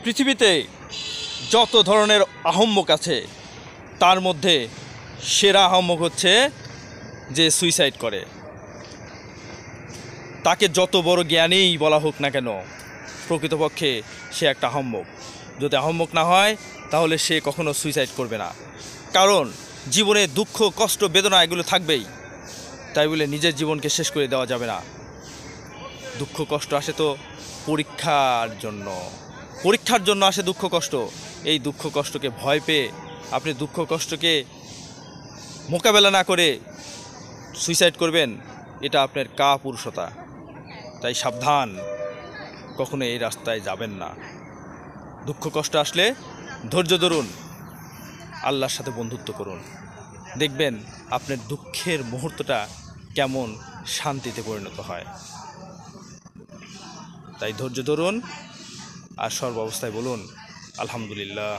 পৃথিবীতে যত ধরনের আহম্মক আছে তার মধ্যে সেরা আহম্মক হচ্ছে যে সুইসাইড করে। তাকে যত বড় জ্ঞানীই বলা হোক না কেন, প্রকৃতপক্ষে সে একটা আহম্মক। যদি আহম্মক না হয় তাহলে সে কখনো সুইসাইড করবে না। কারণ জীবনে দুঃখ, কষ্ট, বেদনা এগুলো থাকবেই, তাই বলে নিজের জীবনকে শেষ করে দেওয়া যাবে না। দুঃখ কষ্ট আসে তো পরীক্ষার জন্য আসে দুঃখ কষ্ট। এই দুঃখ কষ্টকে ভয় পেয়ে আপনি দুঃখ কষ্টকে মোকাবেলা না করে সুইসাইড করবেন, এটা আপনার কাপুরুষতা। তাই সাবধান, কখনো এই রাস্তায় যাবেন না। দুঃখ কষ্ট আসলে ধৈর্য ধরুন, আল্লাহর সাথে বন্ধুত্ব করুন, দেখবেন আপনার দুঃখের মুহূর্তটা কেমন শান্তিতে পরিণত হয়। তাই ধৈর্য ধরুন আর সর্বাবস্থায় বলুন আলহামদুলিল্লাহ।